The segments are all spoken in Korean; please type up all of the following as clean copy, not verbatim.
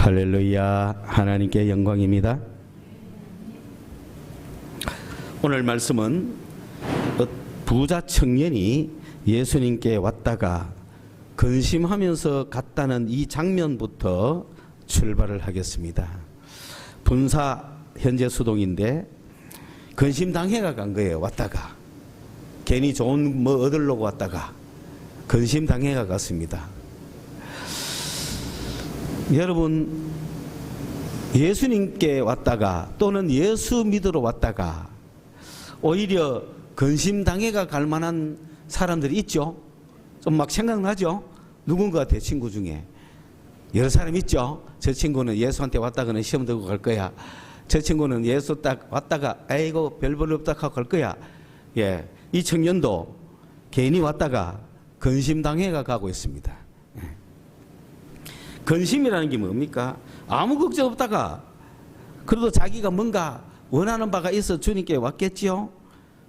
할렐루야. 하나님께 영광입니다. 오늘 말씀은 부자 청년이 예수님께 왔다가 근심하면서 갔다는 이 장면부터 출발을 하겠습니다. 분사 현재 수동인데 근심당해가 간 거예요. 왔다가 괜히 좋은 뭐 얻으려고 왔다가 근심당해가 갔습니다. 여러분, 예수님께 왔다가 또는 예수 믿으러 왔다가 오히려 근심당해가 갈 만한 사람들이 있죠. 좀 막 생각나죠. 누군가 내 친구 중에 여러 사람 있죠. 저 친구는 예수한테 왔다가는 시험 들고 갈 거야. 저 친구는 예수 딱 왔다가 아이고 별볼 없다 하고 갈 거야. 예, 이 청년도 괜히 왔다가 근심당해가 가고 있습니다. 근심이라는 게 뭡니까? 아무 걱정 없다가 그래도 자기가 뭔가 원하는 바가 있어 주님께 왔겠지요.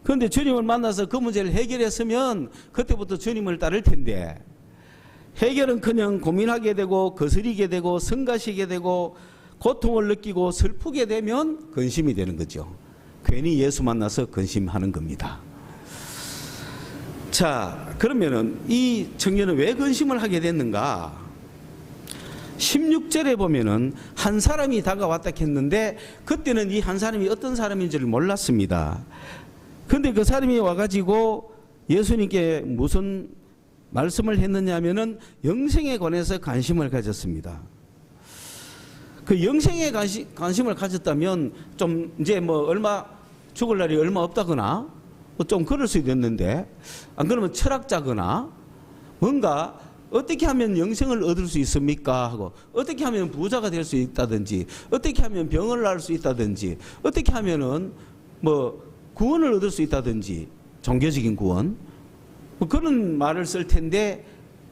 그런데 주님을 만나서 그 문제를 해결했으면 그때부터 주님을 따를 텐데 해결은 그냥 고민하게 되고 거스리게 되고 성가시게 되고 고통을 느끼고 슬프게 되면 근심이 되는 거죠. 괜히 예수 만나서 근심하는 겁니다. 자, 그러면은 이 청년은 왜 근심을 하게 됐는가? 16절에 보면은 한 사람이 다가왔다 했는데 그때는 이 한 사람이 어떤 사람인지를 몰랐습니다. 근데 그 사람이 와가지고 예수님께 무슨 말씀을 했느냐면은 영생에 관해서 관심을 가졌습니다. 그 영생에 관심을 가졌다면 좀 이제 뭐 얼마 죽을 날이 얼마 없다거나 좀 그럴 수도 있는데 안 그러면 철학자거나 뭔가 어떻게 하면 영생을 얻을 수 있습니까? 하고 어떻게 하면 부자가 될 수 있다든지 어떻게 하면 병을 날 수 있다든지 어떻게 하면은 뭐 구원을 얻을 수 있다든지 종교적인 구원 뭐 그런 말을 쓸 텐데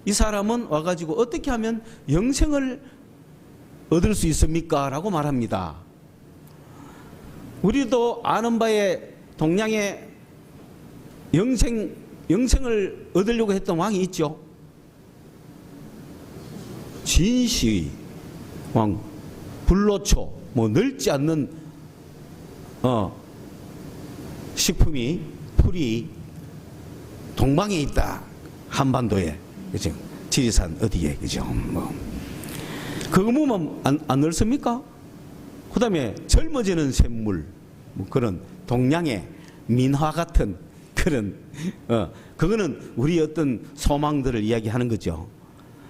이 사람은 와가지고 어떻게 하면 영생을 얻을 수 있습니까? 라고 말합니다. 우리도 아는 바에 동양에 영생을 얻으려고 했던 왕이 있죠. 진시 왕, 불로초, 뭐 늙지 않는 식품이 풀이 동방에 있다. 한반도에, 그죠? 지리산 어디에, 그죠? 뭐 그거 보면 안 늙습니까? 그다음에 젊어지는 샘물, 뭐 그런 동양의 민화 같은 그런 그거는 우리 어떤 소망들을 이야기하는 거죠.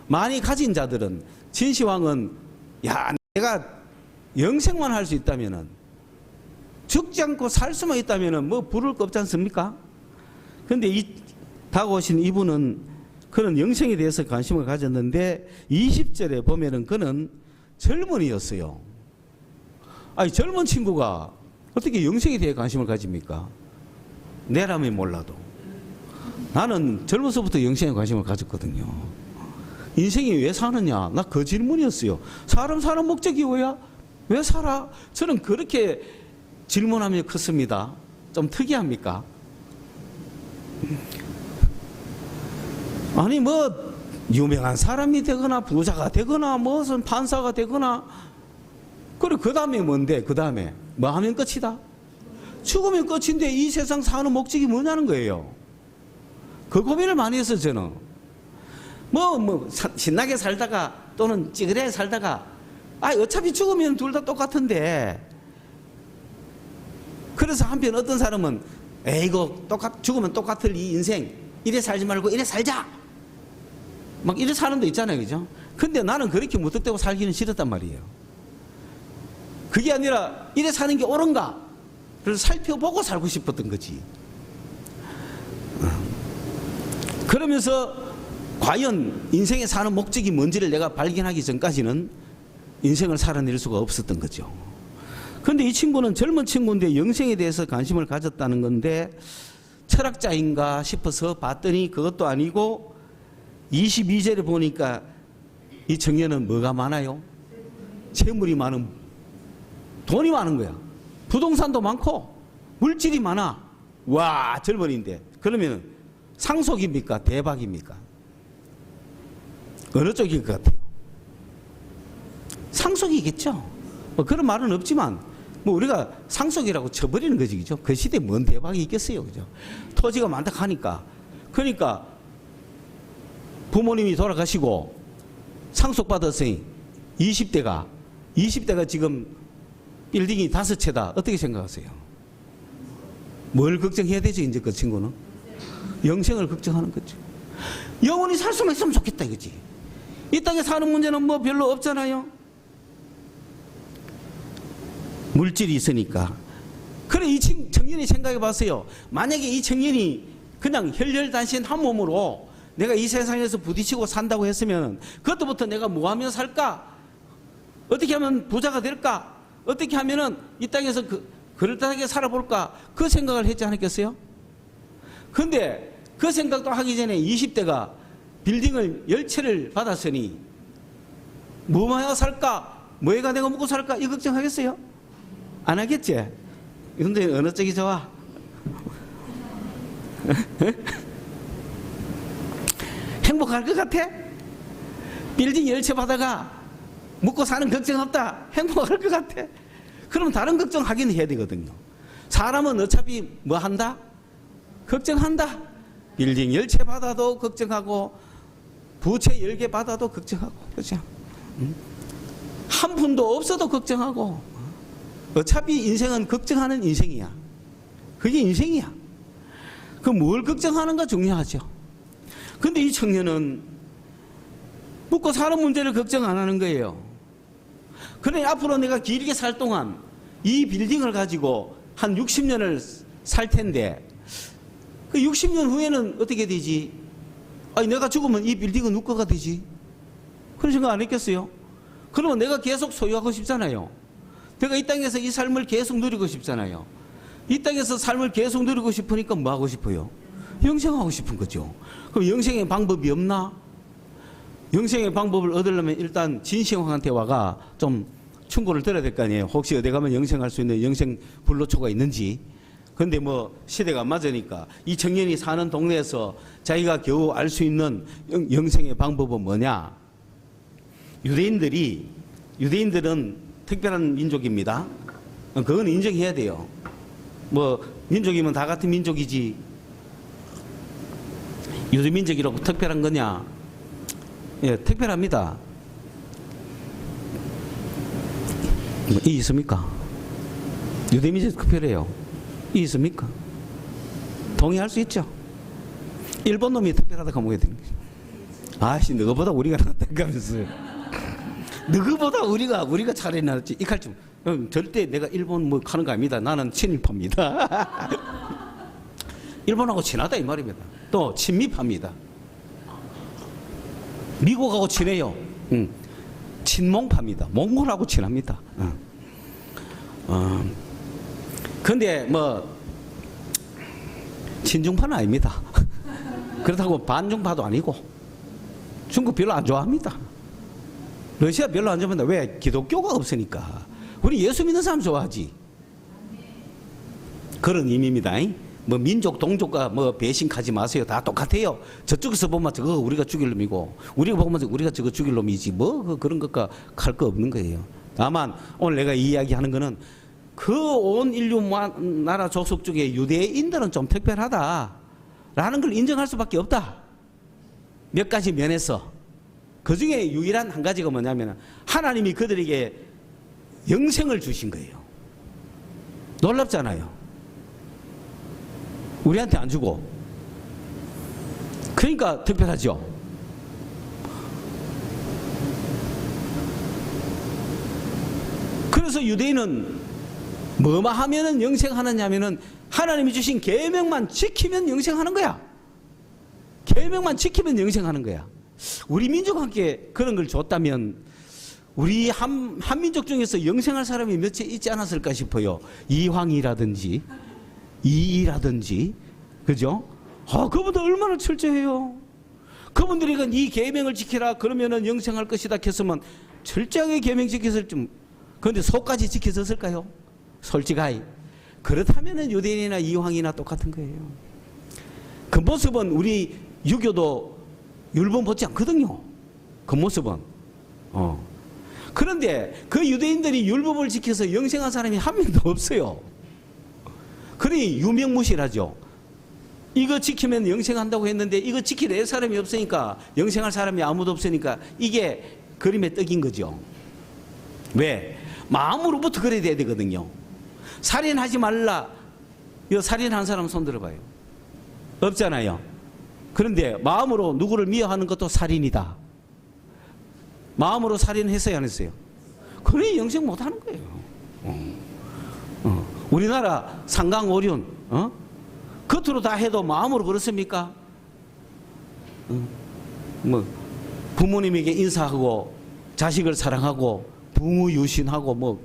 많이 가진 자들은 진시황은 야 내가 영생만 할 수 있다면은 죽지 않고 살 수만 있다면은 뭐 부를 거 없지 않습니까? 그런데 이 다가오신 이분은 그런 영생에 대해서 관심을 가졌는데 20절에 보면은 그는 젊은이였어요. 아니 젊은 친구가 어떻게 영생에 대해 관심을 가집니까? 내라면 몰라도 나는 젊어서부터 영생에 관심을 가졌거든요. 인생이 왜 사느냐? 나 그 질문이었어요. 사람 사는 목적이 뭐야? 왜 살아? 저는 그렇게 질문하며 컸습니다. 좀 특이합니까? 아니 뭐 유명한 사람이 되거나 부자가 되거나 무슨 판사가 되거나 그리고 그 다음에 뭔데? 그 다음에 뭐 하면 끝이다? 죽으면 끝인데 이 세상 사는 목적이 뭐냐는 거예요. 그 고민을 많이 했어요. 저는 신나게 살다가 또는 찌그레 살다가 어차피 죽으면 둘 다 똑같은데 그래서 한편 어떤 사람은 이거 죽으면 똑같을 이 인생 이래 살지 말고 이래 살자 막 이래 사는 데 있잖아요. 그죠? 근데 나는 그렇게 무턱대고 살기는 싫었단 말이에요. 그게 아니라 이래 사는 게 옳은가 그래서 살펴보고 살고 싶었던 거지. 그러면서 과연 인생에 사는 목적이 뭔지를 내가 발견하기 전까지는 인생을 살아낼 수가 없었던 거죠. 그런데 이 친구는 젊은 친구인데 영생에 대해서 관심을 가졌다는 건데 철학자인가 싶어서 봤더니 그것도 아니고 22절에 보니까 이 청년은 뭐가 많아요? 재물이 많은, 돈이 많은 거야. 부동산도 많고 물질이 많아. 와, 젊은이인데 그러면 상속입니까? 대박입니까? 어느 쪽일 것 같아요? 상속이겠죠. 뭐 그런 말은 없지만 뭐 우리가 상속이라고 쳐버리는 거지, 그죠? 그 시대에 뭔 대박이 있겠어요, 그죠? 토지가 많다 하니까. 그러니까 부모님이 돌아가시고 상속받았으니 20대가 지금 빌딩이 5채다. 어떻게 생각하세요? 뭘 걱정해야 되죠, 이제 그 친구는? 영생을 걱정하는 거죠. 영원히 살 수만 있으면 좋겠다, 이거지. 이 땅에 사는 문제는 뭐 별로 없잖아요. 물질이 있으니까. 그래, 이 청년이 생각해 봤어요. 만약에 이 청년이 그냥 혈혈단신 한 몸으로 내가 이 세상에서 부딪히고 산다고 했으면 그것부터 내가 뭐 하면 살까? 어떻게 하면 부자가 될까? 어떻게 하면은 이 땅에서 그럴듯하게 살아볼까? 그 생각을 했지 않았겠어요? 근데 그 생각도 하기 전에 20대가 빌딩을 10채를 받았으니 뭐해야 살까? 뭐해가 내가 먹고 살까? 이 걱정하겠어요? 안 하겠지? 근데 어느 쪽이 좋아? 행복할 것 같아? 빌딩 10채 받아가 먹고 사는 걱정 없다. 행복할 것 같아? 그럼 다른 걱정하긴 해야 되거든요. 사람은 어차피 뭐 한다? 걱정한다. 빌딩 10채 받아도 걱정하고 부채 10개 받아도 걱정하고, 그렇죠? 한 푼도 없어도 걱정하고. 어차피 인생은 걱정하는 인생이야. 그게 인생이야. 그 뭘 걱정하는가 중요하죠. 근데 이 청년은 먹고 사는 문제를 걱정 안 하는 거예요. 그래, 앞으로 내가 길게 살 동안 이 빌딩을 가지고 한 60년을 살 텐데 그 60년 후에는 어떻게 되지? 아니, 내가 죽으면 이 빌딩은 누구 거가 되지? 그런 생각 안 했겠어요? 그러면 내가 계속 소유하고 싶잖아요. 내가 이 땅에서 이 삶을 계속 누리고 싶잖아요. 이 땅에서 삶을 계속 누리고 싶으니까 뭐 하고 싶어요? 영생하고 싶은 거죠. 그럼 영생의 방법이 없나? 영생의 방법을 얻으려면 일단 진시황한테 와가 좀 충고를 들어야 될 거 아니에요. 혹시 어디 가면 영생할 수 있는 영생 불로초가 있는지. 근데 뭐 시대가 안 맞으니까 이 청년이 사는 동네에서 자기가 겨우 알 수 있는 영생의 방법은 뭐냐? 유대인들은 특별한 민족입니다. 그건 인정해야 돼요. 뭐 민족이면 다 같은 민족이지 유대민족이라고 특별한 거냐? 예, 특별합니다. 뭐 이 있습니까? 유대민족 특별해요. 이 있습니까? 동의할 수 있죠? 일본 놈이 특별하다고 하면 되는 거지. 아씨, 너보다 우리가 낫다면서요. 너보다 우리가 차라리 낫지. 이 칼춤. 절대 내가 일본 뭐 하는 거 아닙니다. 나는 친일파입니다. 일본하고 친하다 이 말입니다. 또 친미파입니다. 미국하고 친해요. 친몽파입니다. 몽골하고 친합니다. 근데 뭐 친중파는 아닙니다. 그렇다고 반중파도 아니고 중국 별로 안 좋아합니다. 러시아 별로 안 좋아합니다. 왜? 기독교가 없으니까. 우리 예수 믿는 사람 좋아하지. 그런 의미입니다. 뭐 민족 동족과 뭐 배신하지 마세요. 다 똑같아요. 저쪽에서 보면 저거 우리가 죽일 놈이고 우리가 보면 우리가 저거 죽일 놈이지 뭐 그런 것과 갈 거 없는 거예요. 다만 오늘 내가 이야기하는 거는 그 온 인류 나라 족속 중에 유대인들은 좀 특별하다라는 걸 인정할 수밖에 없다. 몇 가지 면에서. 그 중에 유일한 한 가지가 뭐냐면 하나님이 그들에게 영생을 주신 거예요. 놀랍잖아요. 우리한테 안 주고. 그러니까 특별하죠. 그래서 유대인은 뭐만 하면은 영생하느냐면은 하나님이 주신 계명만 지키면 영생하는 거야. 계명만 지키면 영생하는 거야. 우리 민족한테 그런 걸 줬다면 우리 한민족 중에서 영생할 사람이 몇 채 있지 않았을까 싶어요. 이황이라든지 이라든지, 그죠? 그분들 얼마나 철저해요. 그분들이 이 계명을 지키라 그러면은 영생할 것이다 했으면 철저하게 계명 지켰을 좀. 그런데 속까지 지켜졌을까요? 솔직하게. 그렇다면은 유대인이나 이황이나 똑같은 거예요. 그 모습은 우리 유교도 율법 못지 않거든요. 그 모습은. 그런데 그 유대인들이 율법을 지켜서 영생한 사람이 한 명도 없어요. 그러니 유명무실하죠. 이거 지키면 영생한다고 했는데 이거 지킬 사람이 없으니까, 영생할 사람이 아무도 없으니까 이게 그림의 떡인 거죠. 왜? 마음으로부터 그래야 되거든요. 살인하지 말라. 이거 살인한 사람 손 들어봐요. 없잖아요. 그런데 마음으로 누구를 미워하는 것도 살인이다. 마음으로 살인했어요, 안 했어요? 그러니 영생 못하는 거예요. 우리나라 상강오륜, 겉으로 다 해도 마음으로 그렇습니까? 뭐 부모님에게 인사하고 자식을 사랑하고 부모 유신하고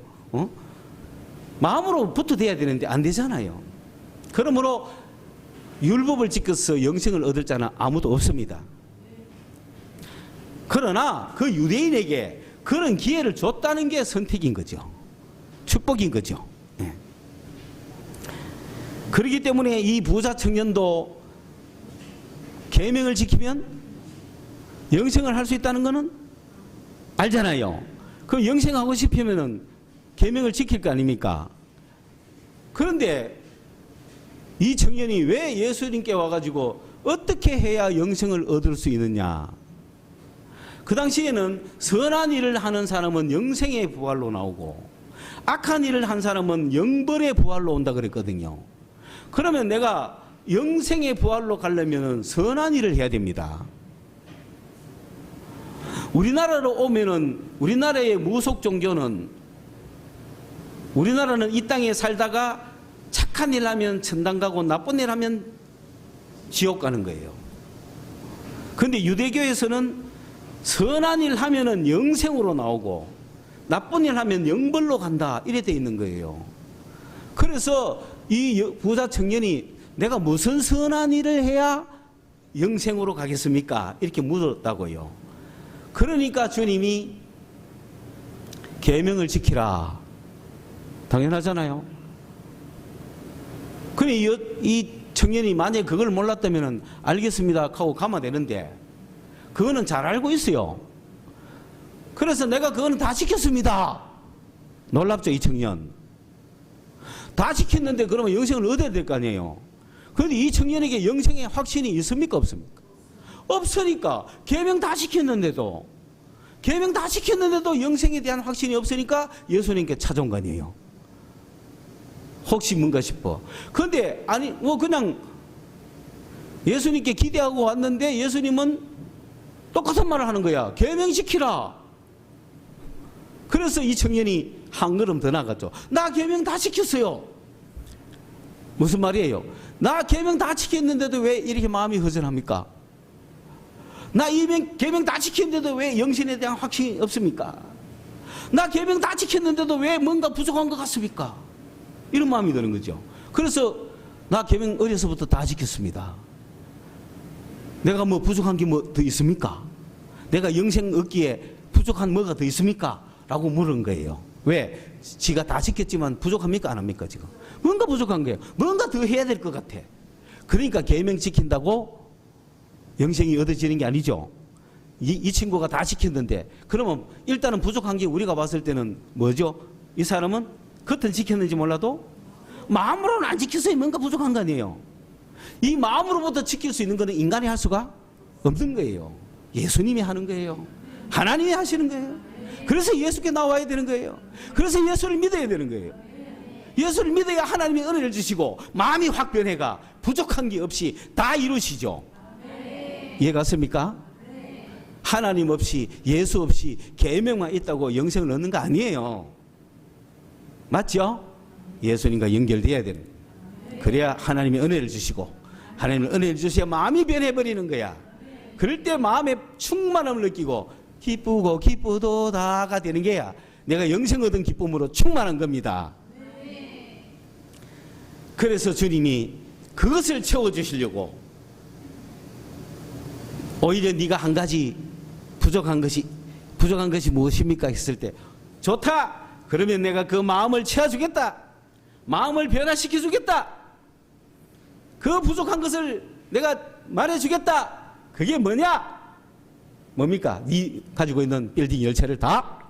마음으로부터 돼야 되는데 안 되잖아요. 그러므로 율법을 지켜서 영생을 얻을 자는 아무도 없습니다. 그러나 그 유대인에게 그런 기회를 줬다는 게 선택인 거죠. 축복인 거죠. 예. 그렇기 때문에 이 부자 청년도 계명을 지키면 영생을 할 수 있다는 것은 알잖아요. 그럼 영생하고 싶으면은 계명을 지킬 거 아닙니까? 그런데 이 청년이 왜 예수님께 와가지고 어떻게 해야 영생을 얻을 수 있느냐? 그 당시에는 선한 일을 하는 사람은 영생의 부활로 나오고 악한 일을 한 사람은 영벌의 부활로 온다 그랬거든요. 그러면 내가 영생의 부활로 가려면 선한 일을 해야 됩니다. 우리나라로 오면은 우리나라의 무속 종교는, 우리나라는 이 땅에 살다가 착한 일 하면 천당 가고 나쁜 일 하면 지옥 가는 거예요. 그런데 유대교에서는 선한 일 하면은 영생으로 나오고 나쁜 일 하면 영벌로 간다, 이래 돼 있는 거예요. 그래서 이 부자 청년이 내가 무슨 선한 일을 해야 영생으로 가겠습니까? 이렇게 물었다고요. 그러니까 주님이 계명을 지키라. 당연하잖아요. 그래 이 청년이 만약에 그걸 몰랐다면 알겠습니다 하고 가면 되는데 그거는 잘 알고 있어요. 그래서 내가 그거는 다 지켰습니다. 놀랍죠, 이 청년. 다 지켰는데 그러면 영생을 얻어야 될 거 아니에요. 그런데 이 청년에게 영생의 확신이 있습니까, 없습니까? 없으니까. 계명 다 지켰는데도 영생에 대한 확신이 없으니까 예수님께 찾아온 거 아니에요. 혹시 뭔가 싶어. 그런데 아니 그냥 예수님께 기대하고 왔는데 예수님은 똑같은 말을 하는 거야. 계명 지키라. 그래서 이 청년이 한 걸음 더 나갔죠. 나 계명 다 지켰어요. 무슨 말이에요? 나 계명 다 지켰는데도 왜 이렇게 마음이 허전합니까? 나 계명 다 지켰는데도 왜 영신에 대한 확신이 없습니까? 나 계명 다 지켰는데도 왜 뭔가 부족한 것 같습니까? 이런 마음이 드는 거죠. 그래서 나 계명 어려서부터 다 지켰습니다. 내가 뭐 부족한 게 뭐 더 있습니까? 내가 영생 얻기에 부족한 뭐가 더 있습니까? 라고 물은 거예요. 왜? 지가 다 지켰지만 부족합니까? 안 합니까? 지금 뭔가 부족한 거예요. 뭔가 더 해야 될 것 같아. 그러니까 계명 지킨다고 영생이 얻어지는 게 아니죠. 이 친구가 다 지켰는데, 그러면 일단은 부족한 게 우리가 봤을 때는 뭐죠? 이 사람은 겉은 지켰는지 몰라도 마음으로는 안 지켰어요. 뭔가 부족한 거 아니에요. 이 마음으로부터 지킬 수 있는 거는 인간이 할 수가 없는 거예요. 예수님이 하는 거예요. 하나님이 하시는 거예요. 그래서 예수께 나와야 되는 거예요. 그래서 예수를 믿어야 되는 거예요. 예수를 믿어야 하나님이 은혜를 주시고 마음이 확 변해가 부족한 게 없이 다 이루시죠. 이해가 갔습니까? 하나님 없이, 예수 없이 계명만 있다고 영생을 얻는 거 아니에요. 맞죠? 예수님과 연결돼야 되는 거예요. 그래야 하나님이 은혜를 주시고, 하나님이 은혜를 주셔야 마음이 변해버리는 거야. 그럴 때 마음에 충만함을 느끼고 기쁘고 기쁘도다가 되는 게야 내가 영생 얻은 기쁨으로 충만한 겁니다. 그래서 주님이 그것을 채워주시려고 오히려 네가 한 가지 부족한 것이 무엇입니까? 했을 때 좋다! 그러면 내가 그 마음을 채워주겠다. 마음을 변화시켜주겠다. 그 부족한 것을 내가 말해주겠다. 그게 뭐냐? 뭡니까? 네 가지고 있는 빌딩 10채를 다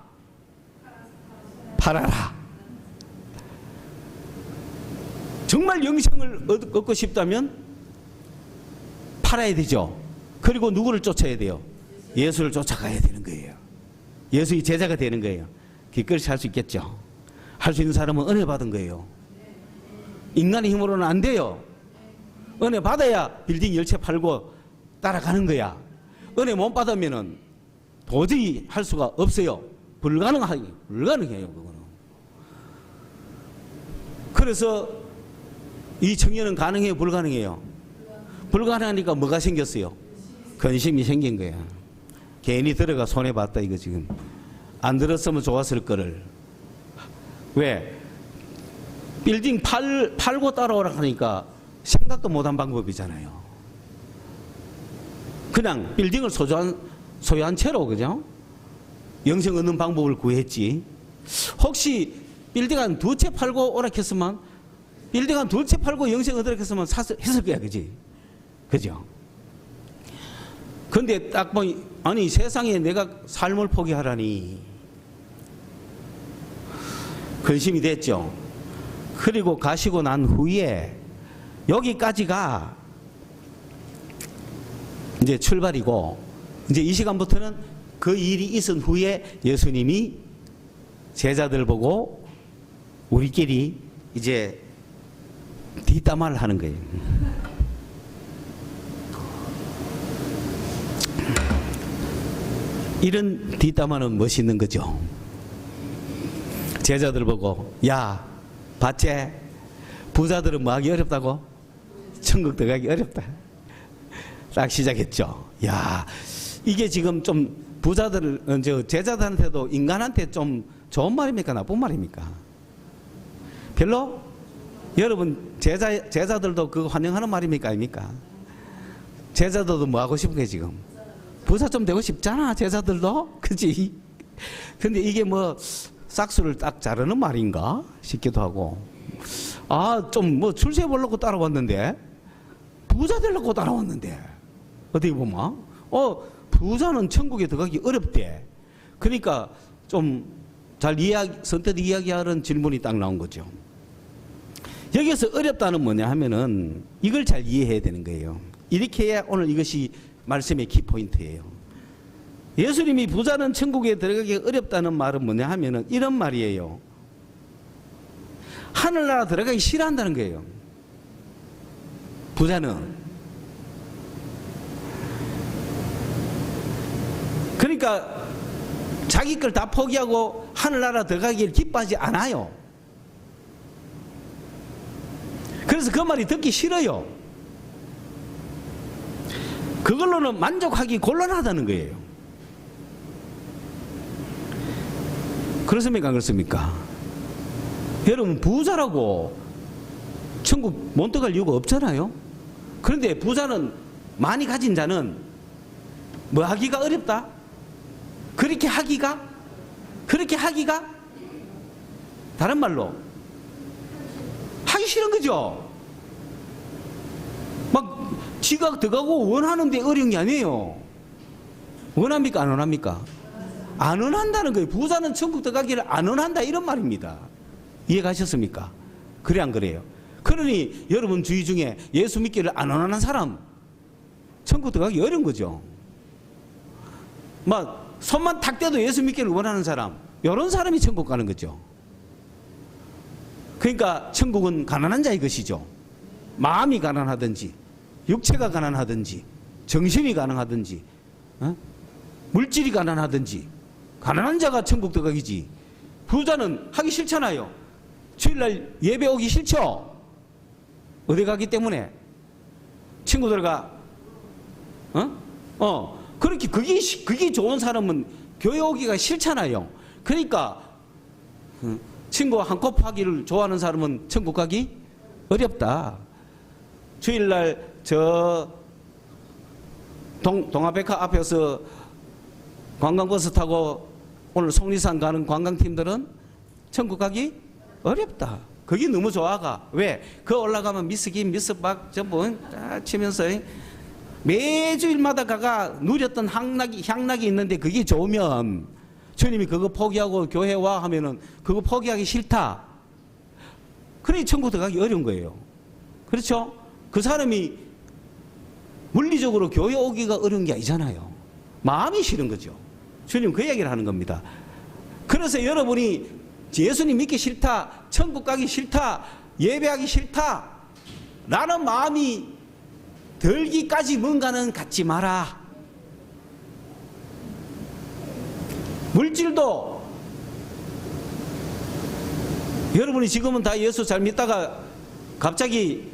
팔아라. 정말 영생을 얻고 싶다면 팔아야 되죠. 그리고 누구를 쫓아야 돼요? 예수를 쫓아가야 되는 거예요. 예수의 제자가 되는 거예요. 기꺼이 살 수 있겠죠. 할 수 있는 사람은 은혜 받은 거예요. 인간의 힘으로는 안 돼요. 은혜 받아야 빌딩 10채 팔고 따라가는 거야. 은혜 못 받으면은 도저히 할 수가 없어요. 불가능해요. 그거는. 그래서 이 청년은 가능해요? 불가능해요? 불가능하니까 뭐가 생겼어요? 근심이 생긴 거야. 괜히 들어가 손해봤다 이거 지금. 안 들었으면 좋았을 거를. 왜? 빌딩 팔고 따라오라 하니까 생각도 못한 방법이잖아요. 그냥 빌딩을 소유한 채로, 그죠? 영생 얻는 방법을 구했지. 혹시 빌딩 한 2채 팔고 오라 했으면, 빌딩 한 2채 팔고 영생 얻으라 했으면 했을 거야, 그지? 그죠? 근데 딱 보니, 아니, 세상에 내가 삶을 포기하라니. 근심이 됐죠. 그리고 가시고 난 후에 여기까지가 이제 출발이고, 이제 이 시간부터는 그 일이 있은 후에 예수님이 제자들 보고 우리끼리 이제 뒷담화를 하는 거예요. 이런 뒷담화는 멋있는 거죠. 제자들 보고, 야, 봤지? 부자들은 뭐 하기 어렵다고? 천국 들어가기 어렵다. 딱 시작했죠. 야, 이게 지금 좀 부자들, 제자들한테도 인간한테 좀 좋은 말입니까? 나쁜 말입니까? 별로? 여러분, 제자들도 그거 환영하는 말입니까? 아닙니까? 제자들도 뭐 하고 싶은 게 지금? 부자 좀 되고 싶잖아, 제자들도. 그지? 근데 이게 뭐, 싹수를 딱 자르는 말인가 싶기도 하고, 아, 좀 뭐 출세 보려고 따라왔는데, 부자 되려고 따라왔는데, 어떻게 보면, 부자는 천국에 들어가기 어렵대. 그러니까 좀 잘 선뜻 이야기하는 질문이 딱 나온 거죠. 여기서 어렵다는 뭐냐 하면은 이걸 잘 이해해야 되는 거예요. 이렇게 해야 오늘 이것이 말씀의 키포인트예요. 예수님이 부자는 천국에 들어가기 어렵다는 말은 뭐냐 하면은 이런 말이에요. 하늘나라 들어가기 싫어한다는 거예요. 부자는. 그러니까 자기 걸 다 포기하고 하늘나라 들어가기를 기뻐하지 않아요. 그래서 그 말이 듣기 싫어요. 그걸로는 만족하기 곤란하다는 거예요. 그렇습니까? 안 그렇습니까? 여러분, 부자라고 천국 못 들어갈 이유가 없잖아요. 그런데 부자는, 많이 가진 자는 뭐 하기가 어렵다? 그렇게 하기가? 다른 말로 하기 싫은 거죠. 막 지가 들어가고 원하는데 어려운 게 아니에요. 원합니까? 안 원합니까? 안 원한다는 거예요. 부자는 천국 들어가기를 안 원한다, 이런 말입니다. 이해가셨습니까? 그래 안 그래요? 그러니 여러분 주위 중에 예수 믿기를 안 원하는 사람, 천국 들어가기 어려운 거죠. 막 손만 탁 떼도 예수 믿기를 원하는 사람, 이런 사람이 천국 가는 거죠. 그러니까 천국은 가난한 자의 것이죠. 마음이 가난하든지, 육체가 가난하든지, 정신이 가난하든지, 물질이 가난하든지, 가난한 자가 천국 들어가기지. 부자는 하기 싫잖아요. 주일날 예배 오기 싫죠. 어디 가기 때문에? 친구들과 그렇게 그게 좋은 사람은 교회 오기가 싫잖아요. 그러니까 친구와 한컵 하기를 좋아하는 사람은 천국 가기 어렵다. 주일날 저 동아백화 앞에서 관광버스 타고 오늘 속리산 가는 관광팀들은 천국 가기 어렵다. 그게 너무 좋아가. 왜? 그 올라가면 미스김 미스박 전부 치면서 매주일마다 가가 누렸던 향락이 있는데 그게 좋으면 주님이 그거 포기하고 교회 와 하면은 그거 포기하기 싫다. 그러니 천국 들어가기 어려운 거예요. 그렇죠? 그 사람이 물리적으로 교회 오기가 어려운 게 아니잖아요. 마음이 싫은 거죠. 주님 그 얘기를 하는 겁니다. 그래서 여러분이 예수님 믿기 싫다, 천국 가기 싫다, 예배하기 싫다 라는 마음이 들기까지 뭔가는 갖지 마라. 물질도 여러분이 지금은 다 예수 잘 믿다가 갑자기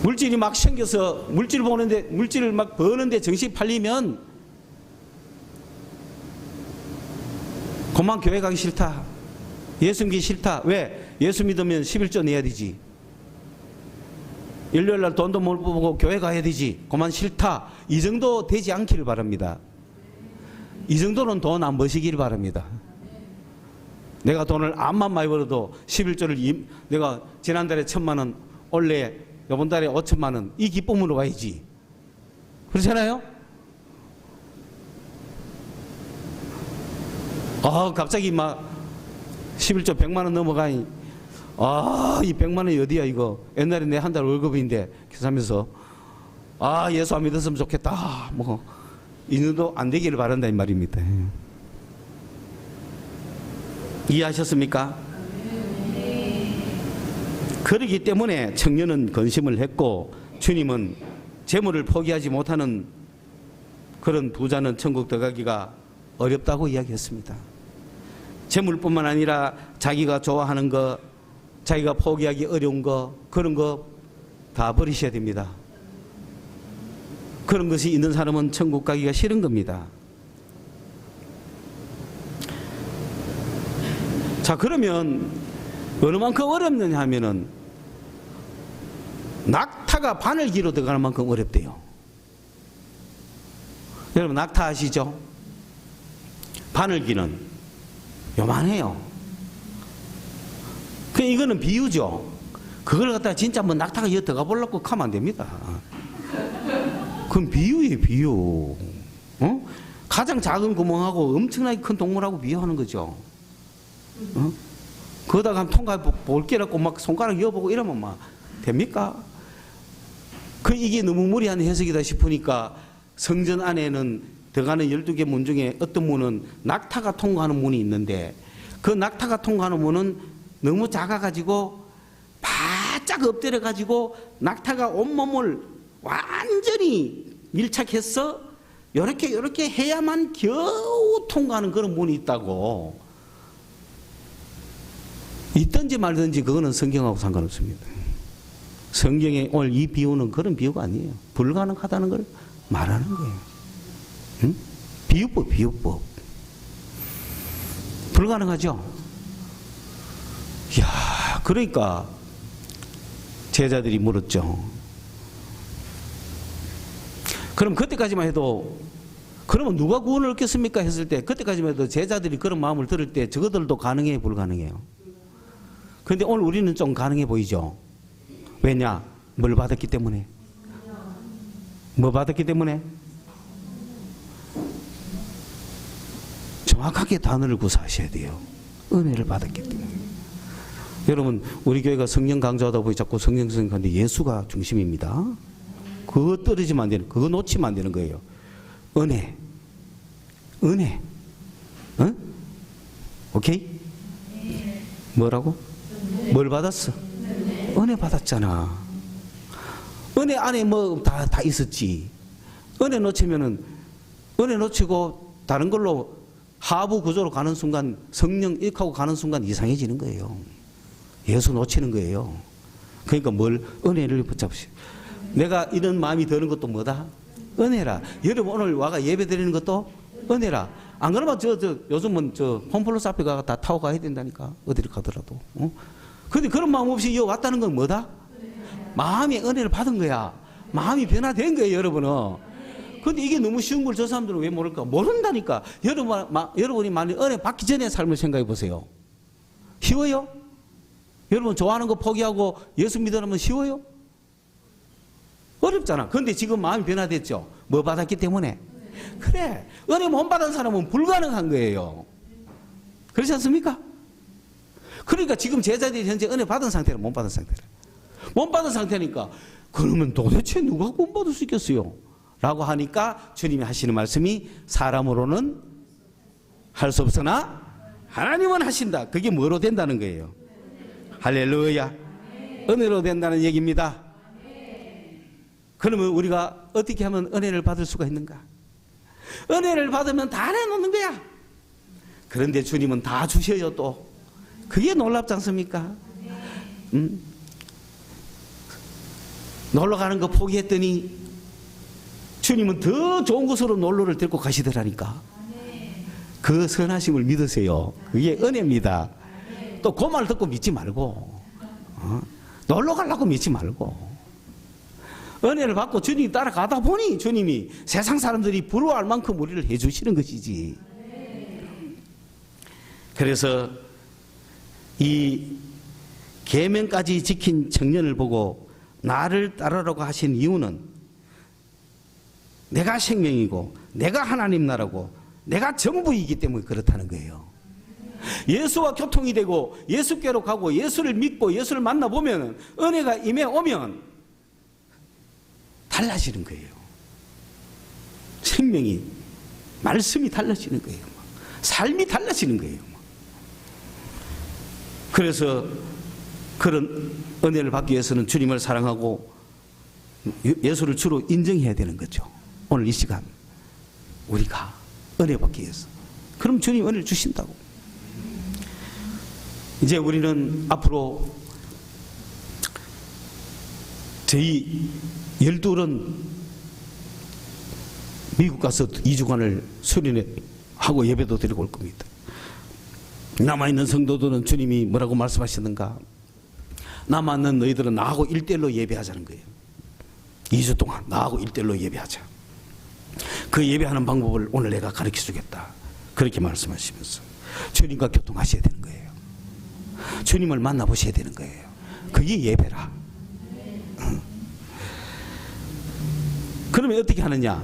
물질이 막 생겨서 물질을 막 버는데 정신 팔리면 그만 교회 가기 싫다, 예수 믿기 싫다. 왜? 예수 믿으면 11조 내야 되지, 일요일날 돈도 못 벌고 교회 가야 되지, 그만 싫다. 이 정도 되지 않기를 바랍니다. 이 정도는 돈 안 버시길 바랍니다. 내가 돈을 암만 많이 벌어도 11조를 내가 지난달에 1,000만 원, 올해 이번 달에 5천만 원, 이 기쁨으로 가야지. 그렇잖아요? 갑자기 막 11조 100만 원 넘어가니 이 100만 원이 어디야 이거. 옛날에 내 한 달 월급인데 계산하면서 예수 안 믿었으면 좋겠다. 뭐 이 정도 안 되기를 바란다 이 말입니다. 이해하셨습니까? 그렇기 때문에 청년은 근심을 했고 주님은 재물을 포기하지 못하는 그런 부자는 천국 들어가기가 어렵다고 이야기했습니다. 재물뿐만 아니라 자기가 좋아하는 거, 자기가 포기하기 어려운 거, 그런 거 다 버리셔야 됩니다. 그런 것이 있는 사람은 천국 가기가 싫은 겁니다. 자, 그러면 어느 만큼 어렵느냐 하면은 낙타가 바늘기로 들어가는 만큼 어렵대요. 여러분 낙타 아시죠? 바늘기는 요만해요. 이거는 비유죠. 그걸 갖다가 진짜 뭐 낙타가 여기 들어가 보려고 하면 안 됩니다. 그건 비유예요, 비유. 가장 작은 구멍하고 엄청나게 큰 동물하고 비유하는 거죠. 그러다가 한번 통과해 볼게라고 막 손가락 이어보고 이러면 막 됩니까? 이게 너무 무리한 해석이다 싶으니까 성전 안에는 들어가는 12개 문 중에 어떤 문은 낙타가 통과하는 문이 있는데 그 낙타가 통과하는 문은 너무 작아가지고 바짝 엎드려가지고 낙타가 온몸을 완전히 밀착해서 이렇게 해야만 겨우 통과하는 그런 문이 있다고. 있든지 말든지 그거는 성경하고 상관없습니다. 성경에 오늘 이 비유는 그런 비유가 아니에요. 불가능하다는 걸 말하는 거예요. 응? 비유법. 불가능하죠? 그러니까 제자들이 물었죠. 그럼 그때까지만 해도 그러면 누가 구원을 얻겠습니까? 했을 때 그때까지만 해도 제자들이 그런 마음을 들을 때 저것들도 가능해요, 불가능해요? 그런데 오늘 우리는 좀 가능해 보이죠? 왜냐? 뭘 받았기 때문에. 뭐 받았기 때문에? 정확하게 단어를 구사하셔야 돼요. 은혜를 받았기 때문에. 여러분 우리 교회가 성령 강조하다 보니 자꾸 성령 하는데 예수가 중심입니다. 그거 떨어지면 안 되는, 그거 놓치면 안 되는 거예요. 은혜. 응? 오케이? 뭐라고? 뭘 받았어? 은혜 받았잖아. 은혜 안에 뭐 다 있었지. 은혜 놓치고 다른 걸로 하부 구조로 가는 순간, 성령 일하고 가는 순간 이상해지는 거예요. 예수 놓치는 거예요. 그러니까 은혜를 붙잡으시오. 내가 이런 마음이 드는 것도 뭐다? 은혜라. 여러분 오늘 와가 예배 드리는 것도 은혜라. 안 그러면 요즘은 홈플러스 앞에 가서 다 타고 가야 된다니까. 어디를 가더라도. 근데 그런 마음 없이 여기 왔다는 건 뭐다? 마음의 은혜를 받은 거야. 마음이 변화된 거예요, 여러분은. 근데 이게 너무 쉬운 걸 저 사람들은 왜 모를까? 모른다니까. 여러분이 만약 은혜 받기 전에 삶을 생각해 보세요. 쉬워요? 여러분 좋아하는 거 포기하고 예수 믿으라면 쉬워요? 어렵잖아. 근데 지금 마음이 변화됐죠. 뭐 받았기 때문에? 그래. 은혜 못 받은 사람은 불가능한 거예요. 그렇지 않습니까? 그러니까 지금 제자들이 현재 은혜 받은 상태라 못 받은 상태라. 못 받은 상태니까 그러면 도대체 누가 구원받을 수 있겠어요? 라고 하니까 주님이 하시는 말씀이 사람으로는 할 수 없으나 하나님은 하신다. 그게 뭐로 된다는 거예요? 할렐루야. 은혜로 된다는 얘기입니다. 그러면 우리가 어떻게 하면 은혜를 받을 수가 있는가? 은혜를 받으면 다 내놓는 거야. 그런데 주님은 다 주셔요 또. 그게 놀랍지 않습니까? 놀러 가는 거 포기했더니 주님은 더 좋은 곳으로 놀러를 데리고 가시더라니까. 그 선하심을 믿으세요. 그게 은혜입니다. 또 그 말 듣고 믿지 말고, 놀러 가려고 믿지 말고, 은혜를 받고 주님이 따라가다 보니 주님이 세상 사람들이 부러워할 만큼 우리를 해주시는 것이지. 그래서 이 계명까지 지킨 청년을 보고 나를 따르라고 하신 이유는 내가 생명이고 내가 하나님 나라고 내가 전부이기 때문에 그렇다는 거예요. 예수와 교통이 되고 예수께로 가고 예수를 믿고 예수를 만나보면 은혜가 임해 오면 달라지는 거예요. 생명이, 말씀이 달라지는 거예요. 삶이 달라지는 거예요. 그래서 그런 은혜를 받기 위해서는 주님을 사랑하고 예수를 주로 인정해야 되는 거죠. 오늘 이 시간 우리가 은혜 받기 위해서. 그럼 주님 은혜를 주신다고. 이제 우리는 앞으로 저희 12은 미국 가서 2주간을 수련하고 예배도 드리고 올 겁니다. 남아있는 성도들은 주님이 뭐라고 말씀하셨는가? 남아있는 너희들은 나하고 1대1로 예배하자는 거예요. 2주 동안 나하고 1대1로 예배하자. 그 예배하는 방법을 오늘 내가 가르쳐 주겠다. 그렇게 말씀하시면서 주님과 교통하셔야 되는 거예요. 주님을 만나보셔야 되는 거예요. 그게 예배라. 그러면 어떻게 하느냐?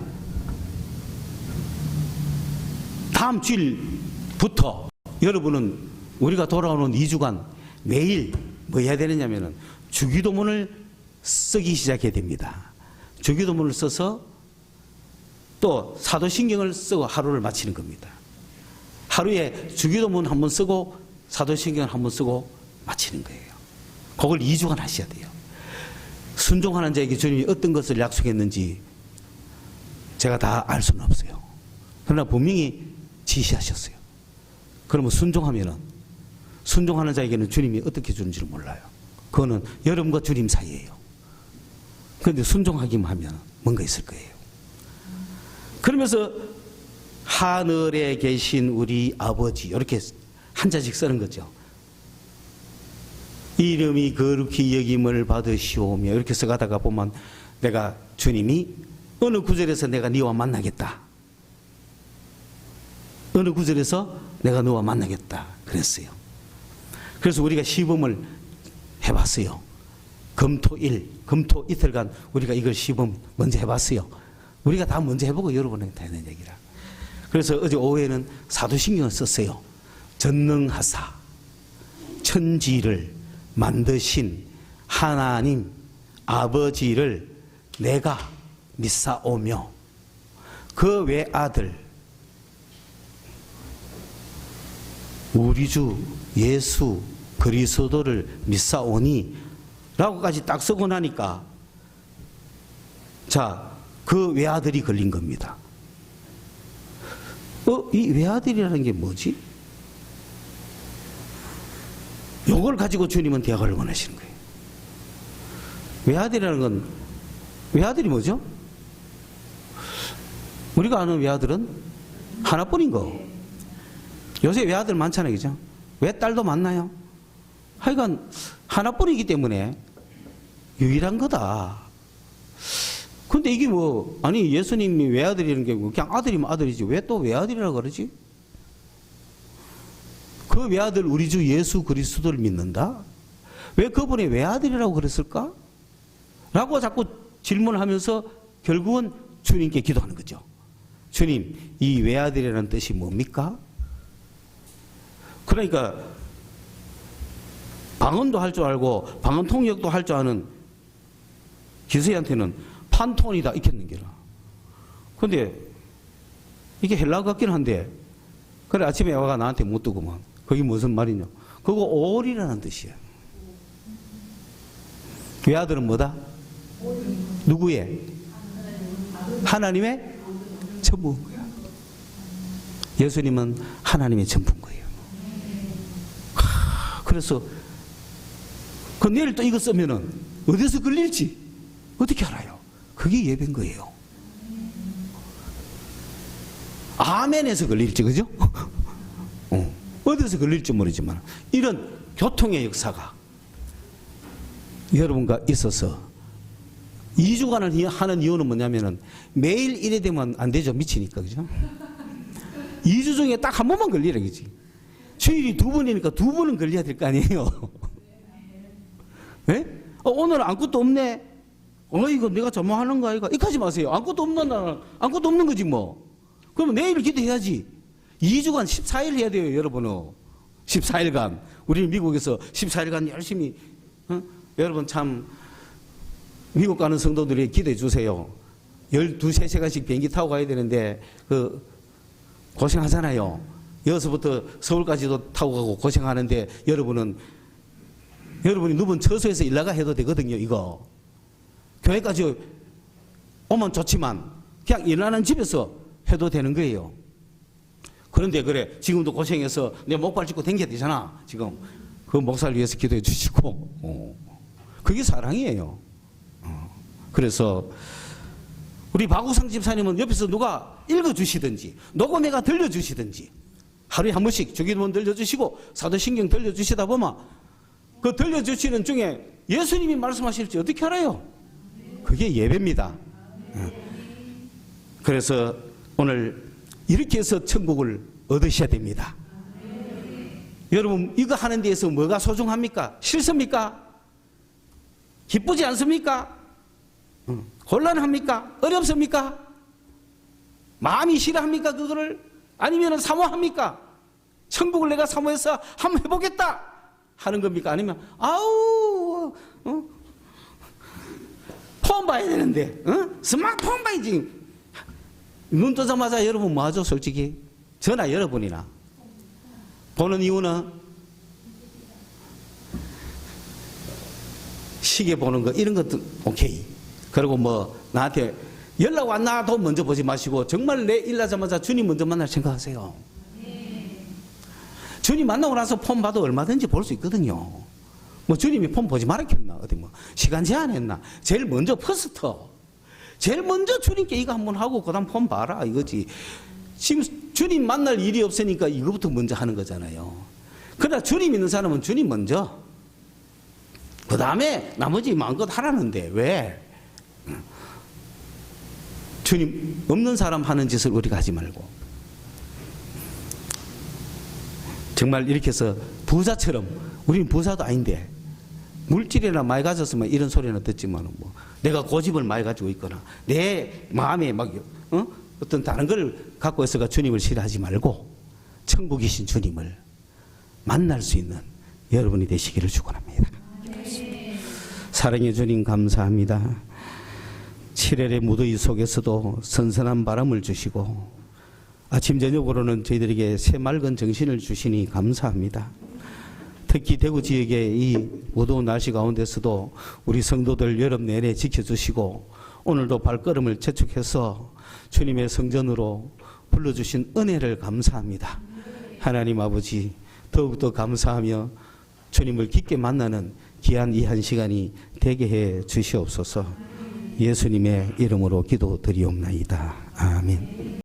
다음 주일부터 여러분은 우리가 돌아오는 2주간 매일 뭐 해야 되느냐면은 주기도문을 쓰기 시작해야 됩니다. 주기도문을 써서 또 사도신경을 쓰고 하루를 마치는 겁니다. 하루에 주기도문 한번 쓰고 사도신경을 한번 쓰고 마치는 거예요. 그걸 2주간 하셔야 돼요. 순종하는 자에게 주님이 어떤 것을 약속했는지 제가 다 알 수는 없어요. 그러나 분명히 지시하셨어요. 그러면 순종하는 자에게는 주님이 어떻게 주는지를 몰라요. 그거는 여러분과 주님 사이예요. 그런데 순종하기만 하면 뭔가 있을 거예요. 그러면서 하늘에 계신 우리 아버지 이렇게 한자씩 쓰는 거죠. 이름이 거룩히 여김을 받으시오며 이렇게 써가다가 보면 내가 주님이 어느 구절에서 내가 네와 만나겠다. 어느 구절에서 내가 너와 만나겠다 그랬어요. 그래서 우리가 시범을 해봤어요. 금토 이틀간 우리가 이걸 시범 먼저 해봤어요. 우리가 다 먼저 해보고 여러분에게 다 하는 얘기라. 그래서 어제 오후에는 사도신경을 썼어요. 전능하사 천지를 만드신 하나님 아버지를 내가 믿사오며 그 외아들 우리 주 예수 그리스도를 믿사오니 라고까지 딱 쓰고 나니까 자, 그 외아들이 걸린 겁니다. 이 외아들이라는 게 뭐지? 이걸 가지고 주님은 대화를 원하시는 거예요. 외아들이라는 건 외아들이 뭐죠? 우리가 아는 외아들은 하나뿐인 거. 요새 외아들 많잖아요, 그죠? 외딸도 많나요? 하여간 하나뿐이기 때문에 유일한 거다. 근데 이게 뭐, 아니, 예수님이 외아들이라는 게 그냥 아들이면 아들이지. 왜 또 외아들이라고 그러지? 그 외아들 우리 주 예수 그리스도를 믿는다? 왜 그분의 외아들이라고 그랬을까? 라고 자꾸 질문하면서 결국은 주님께 기도하는 거죠. 주님, 이 외아들이라는 뜻이 뭡니까? 그러니까 방언도 할 줄 알고 방언 통역도 할 줄 아는 기수한테는 판톤이다 있겠는 게라. 근데 이게 헬라어 같긴 한데, 그래 아침에 와가 나한테 묻더구만. 그게 무슨 말이냐? 그거 올이라는 뜻이야. 외아들은 뭐다? 누구의? 하나님의 전부인 거야. 예수님은 하나님의 전부인 거예요. 그래서 그 내일 또 이거 쓰면은 어디서 걸릴지 어떻게 알아요? 그게 예배인 거예요. 아멘에서 걸릴지, 그죠? 어디서 걸릴지 모르지만 이런 교통의 역사가 여러분과 있어서 2주간을 하는 이유는 뭐냐면은 매일 이래 되면 안 되죠. 미치니까, 그죠? 2주 중에 딱 한 번만 걸리라, 그지? 주일이 2번이니까 2번은 걸려야 될 거 아니에요? 네? 오늘은 아무것도 없네. 이거 내가 잘못하는 거 아이가? 이까지 마세요. 아무것도 없는 날은 아무것도 없는 거지 뭐. 그러면 내일 기도해야지. 2주간 14일 해야 돼요, 여러분은. 14일간. 우리 미국에서 14일간 열심히, 여러분 참, 미국 가는 성도들이 기도해 주세요. 12, 13시간씩 비행기 타고 가야 되는데, 고생하잖아요. 여기서부터 서울까지도 타고 가고 고생하는데, 여러분이 누군 처소에서 일나가 해도 되거든요, 이거. 교회까지 오면 좋지만, 그냥 일하는 집에서 해도 되는 거예요. 그런데 그래, 지금도 고생해서 내 목발 짚고 댕겨야 되잖아, 지금. 그 목사를 위해서 기도해 주시고. 그게 사랑이에요. 그래서 우리 박우상 집사님은 옆에서 누가 읽어주시든지 녹음해가 들려주시든지 하루에 한 번씩 주기도문 들려주시고 사도신경 들려주시다 보면 그 들려주시는 중에 예수님이 말씀하실지 어떻게 알아요? 그게 예배입니다. 그래서 오늘 이렇게 해서 천국을 얻으셔야 됩니다. 여러분 이거 하는 데에서 뭐가 소중합니까? 싫습니까? 기쁘지 않습니까? 곤란합니까? 어렵습니까? 마음이 싫어합니까? 그거를? 아니면 사모합니까? 천국을 내가 사모해서 한번 해보겠다 하는 겁니까? 아니면 아우 폰 봐야 되는데 스마트폰 봐야지. 눈 뜨자마자 여러분 뭐 하죠? 솔직히 저나 여러분이나 보는 이유는 시계 보는 거 이런 것도 오케이. 그리고 뭐 나한테 연락 왔나도 먼저 보지 마시고 정말 내 일 나자마자 주님 먼저 만날 생각하세요. 주님 만나고 나서 폰 봐도 얼마든지 볼 수 있거든요. 뭐 주님이 폰 보지 말았겠나? 어디 뭐 시간 제한했나? 제일 먼저 퍼스터. 제일 먼저 주님께 이거 한번 하고 그다음 폰 봐라 이거지. 지금 주님 만날 일이 없으니까 이거부터 먼저 하는 거잖아요. 그러나 주님 있는 사람은 주님 먼저. 그 다음에 나머지 마음껏 하라는데 왜? 주님 없는 사람 하는 짓을 우리가 하지 말고 정말 이렇게 해서 부자처럼 우리는 부자도 아닌데 물질이나 많이 가졌으면 이런 소리는 듣지만 뭐 내가 고집을 많이 가지고 있거나 내 마음에 막 어떤 다른 걸 갖고 있어가 주님을 싫어하지 말고 천국이신 주님을 만날 수 있는 여러분이 되시기를 축원합니다. 사랑의 주님 감사합니다. 7월의 무더위 속에서도 선선한 바람을 주시고 아침 저녁으로는 저희들에게 새맑은 정신을 주시니 감사합니다. 특히 대구 지역의 이 무더운 날씨 가운데서도 우리 성도들 여름 내내 지켜주시고 오늘도 발걸음을 재촉해서 주님의 성전으로 불러주신 은혜를 감사합니다. 하나님 아버지 더욱더 감사하며 주님을 깊게 만나는 귀한 이 한 시간이 되게 해 주시옵소서. 예수님의 이름으로 기도드리옵나이다. 아멘.